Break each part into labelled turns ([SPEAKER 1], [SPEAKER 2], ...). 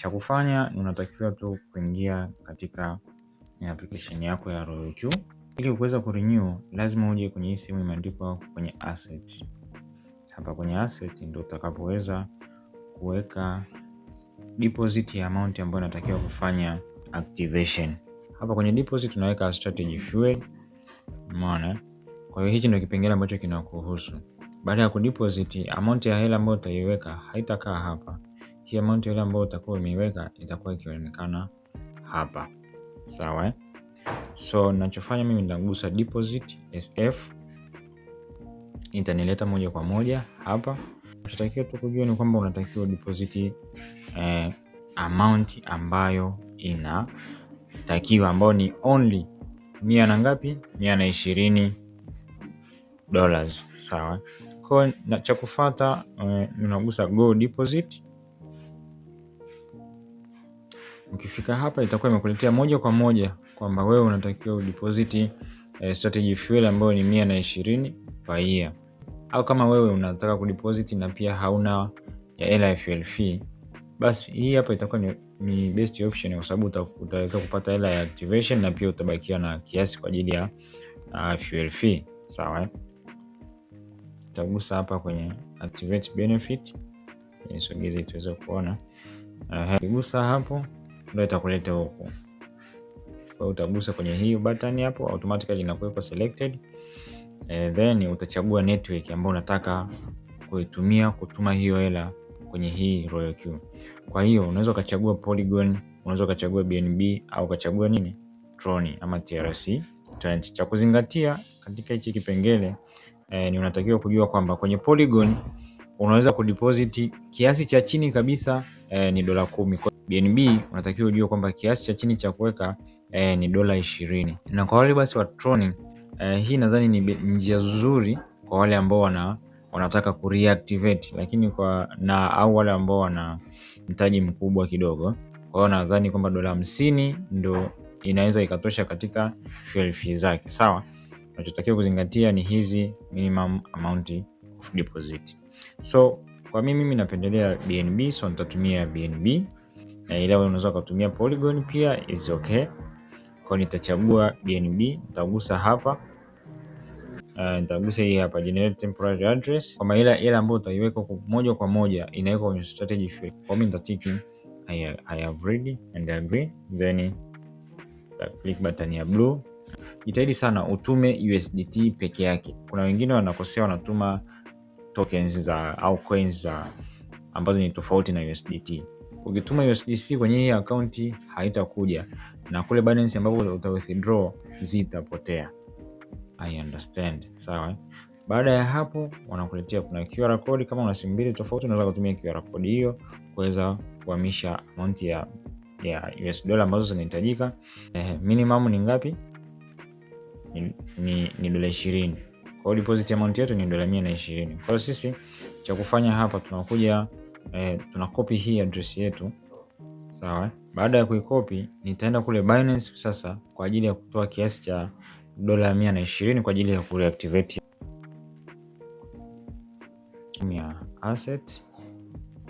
[SPEAKER 1] Cha kufanya unatakiwa tu kuingia katika application yako ya RoyalQ. Ili kuweza kurenew lazima uje kwenye hii sehemu imeandikwa kwenye assets. Hapa kwenye assets ndio utakapoweza kuweka deposit ya amount ambayo unatakiwa kufanya activation. Hapa kwenye deposit tunaweka strategy fuel. Umeona? Kwa hiyo hichi ndio kipengele ambacho kinakuhusu. Baada ya kudeposit, amount ya hela ambayo utaiweka haitakaa hapa. Hii amount ya hela ambayo utakuwa umeiweka itakuwa ikionekana hapa. Sawa eh? So ninachofanya mimi nitagusa deposit SF. Itanileta moja kwa moja hapa. Unatakiwa tu kujua ni kwamba unatakiwa deposit amount ambayo inatakiwa, ambayo ni only 100 na ngapi? $120. Sawa. Kwa hiyo cha kufuata unagusa go deposit. Ukifika hapa itakuwa imekuletea moja kwa moja kwamba wewe unatakiwa udeposit strategy fuel ambayo ni 120 per year. Au kama wewe unataka kudeposit na pia hauna ya hela ya fuel fee, basi hii hapa itakuwa ni best option kwa sababu utaweza kupata hela ya activation na pia utabakia na kiasi kwa ajili ya fuel fee. Sawa. Utagusa hapa kwenye activate benefit. Nisogeze tuweze kuona. Ukigusa hapo ndio itakuleta huko. Kwa utagusa kwenye hii button hapo, automatically inakuwa selected. Then utachagua network ambayo unataka kuitumia kutuma hiyo hela kwenye hii RoyalQ. Kwa hiyo unaweza ukachagua Polygon, unaweza ukachagua BNB au ukachagua nini? Tron ama TRC20. Cha kuzingatia katika hichi kipengele ni unatakiwa kujua kwamba kwenye Polygon unaweza kudeposit kiasi cha chini kabisa ni $10. Kwa BNB unatakiwa ujue kwamba kiasi cha chini cha kuweka ni $20. Na kwa wale basi wa Tron, hii nadhani ni njia nzuri kwa wale ambao wanataka kureactivate, lakini au wale ambao wana mtaji mkubwa kidogo. Kwa hiyo nadhani kwamba $50 ndio inaweza ikatosha katika fuel fee zake. Sawa. Unachotakiwa kuzingatia ni hizi minimum amount of deposit. So kwa mimi napendelea BNB, so nitatumia BNB. Ila unaweza kutumia Polygon pia, is okay. Kwa nitachagua BNB, nitagusa hapa. Nitagusa hii hapa generate temporary address. Kama ile ambayo utaiweka moja kwa moja inawekwa kwenye strategy fuel. Kwa mimi nitatiki I have read and agree, then click button ya blue. Jitahidi sana utume USDT peke yake. Kuna wengine wanakosea, wanatuma tokens au coins ambazo ni tofauti na USDT. Ukituma USDT kwenye hii account haitakuja, na kule balance ambapo uta withdraw zitapotea. I understand. Sawa. Baada ya hapo wanakuletea kuna QR code. Kama una simu mbili tofauti unaweza kutumia QR code hiyo kuweza kuhamisha amount ya US dollar ambazo zinahitajika. Minimum ni ngapi? Ni $20. Kwa hiyo deposit amount yetu ni $120. Kwa hiyo sisi cha kufanya hapa tunakuja tunacopy hii address yetu. Sawa. Baada ya kuicopy nitaenda kule Binance sasa kwa ajili ya kutoa kiasi cha $120 kwa ajili ya kureactivate ya asset.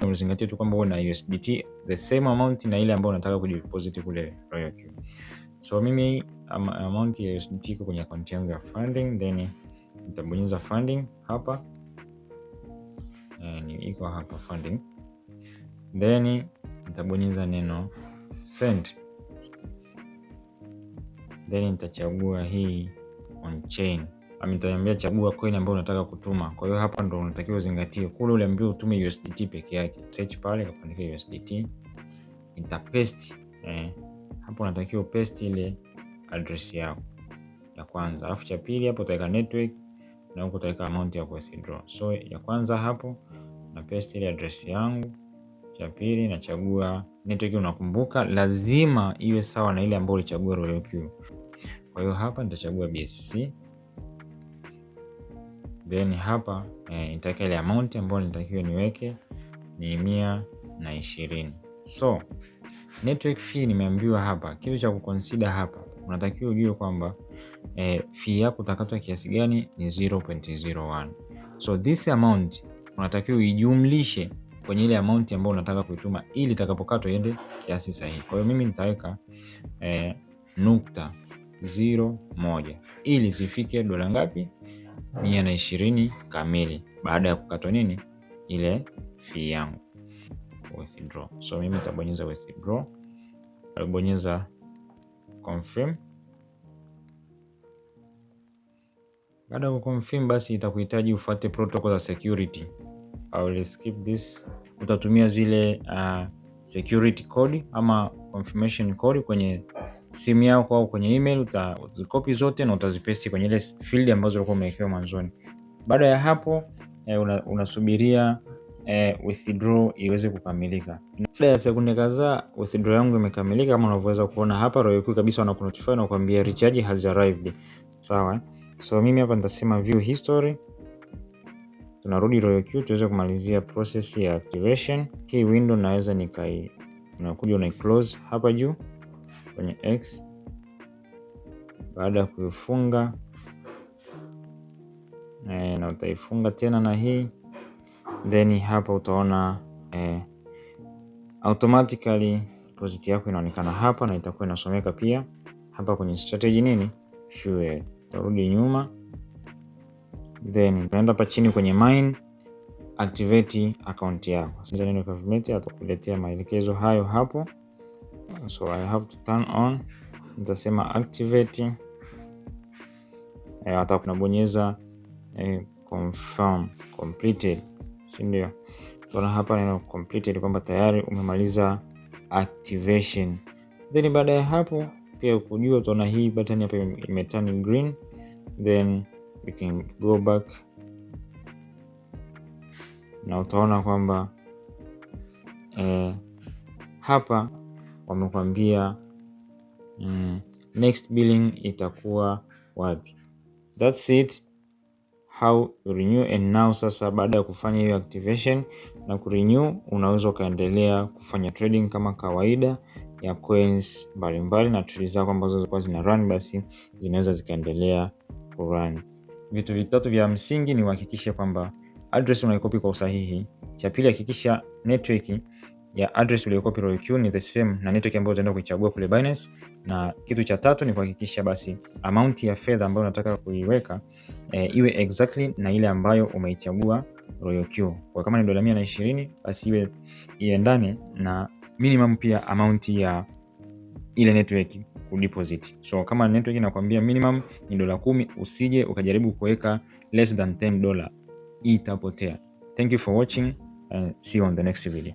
[SPEAKER 1] Unazingatia tu kwamba una USDT the same amount na ile ambayo unataka kudeposit kule RoyalQ. So mimi amount ya USDT iko kwenye account yangu ya funding, then nitabonyeza funding hapa. Iko hapa funding. Then nitabonyeza neno send. Then nitachagua hii on chain. Nitaambia chagua coin ambayo unataka kutuma. Kwa hiyo hapa ndo unatakiwa uzingatie. Kule uliambiwa utume USDT peke yake. Search pale kaandika USDT. Nitapaste. Hapo unatakiwa upaste ile address yako ya kwanza. Alafu cha pili hapo utaweka network na huko utaweka amount ya withdraw. So ya kwanza hapo na paste ile address yangu. Cha pili nachagua network, unakumbuka lazima iwe sawa na ile ambayo ulichagua RoyalQ. Kwa hiyo hapa nitachagua BSC. Then hapa nitaweka ile amount ambayo nitakiwa niweke ni 120. So network fee nimeambiwa hapa, kitu cha kuconsider hapa unatakiwa ujue kwamba fee yako utakatwa kiasi gani ni 0.01. So this amount unatakiwa ijumlishe kwenye ile amount ambayo unataka kuituma ili itakapokatwa iende kiasi sahihi. Kwa hiyo mimi nitaweka .01 ili zifike dola ngapi? 120 kamili baada ya kukatwa nini? Ile fee yangu withdraw. So mimi nitabonyeza withdraw, nitabonyeza confirm. Baada ya confirm, basi itakuhitaji ufuate protocol za security. I will skip this. Utatumia zile security code ama confirmation code kwenye simu yako au kwenye email. Utazikopi zote na utazipaste kwenye ile field ambazo ulikuwa umewekewa mwanzoni. Baada ya hapo unasubiria withdraw iweze kukamilika. Baada ya sekunde kadhaa withdraw yangu imekamilika kama unavyoweza kuona hapa. RoyalQ kabisa wanakunotify na kukwambia recharge has arrived. Sawa. So mimi hapa nitasema view history. Tunarudi RoyalQ tuweze kumalizia process ya activation. Hii window naweza unakuja una close hapa juu kwenye X. Baada ya kuifunga na utaifunga tena na hii, then hapa utaona automatically deposit yako inaonekana hapa na itakuwa inasomeka pia hapa kwenye strategy nini fuel. Tarudi nyuma, then tunaenda hapa chini kwenye mine, activate account yako. Sasa neno confirmate atakuletea maelekezo hayo hapo. So I have to turn on, nitasema activate. Atakubonyeza confirm completed, si ndio? Tunaona hapa neno completed kwamba tayari umemaliza activation. Then baada ya hapo pia ukujua utaona hii button hapa imeturn green, then we can go back na utaona kwamba hapa wamekwambia next billing itakuwa wapi. That's it how you renew. And now sasa baada ya kufanya hiyo activation na kurenew, unaweza ukaendelea kufanya trading kama kawaida ya coins mbalimbali, na trade zako ambazo zilikuwa zina run basi zinaweza zikaendelea kurun. Vitu vitatu vya msingi ni uhakikishe kwamba address unaikopi kwa usahihi. Cha pili, hakikisha network ya address uliyokopi RoyalQ ni the same na network ambayo utaenda kuichagua kule Binance. Na kitu cha tatu ni kuhakikisha basi amount ya fedha ambayo unataka kuiweka iwe exactly na ile ambayo umeichagua RoyalQ. Kwa kama ni dola 120 basi iwe iendane na minimum pia amount ya ile network kudeposit. So kama network inakwambia minimum ni dola 10, usije ukajaribu kuweka less than $10, itapotea. Thank you for watching and see you on the next video.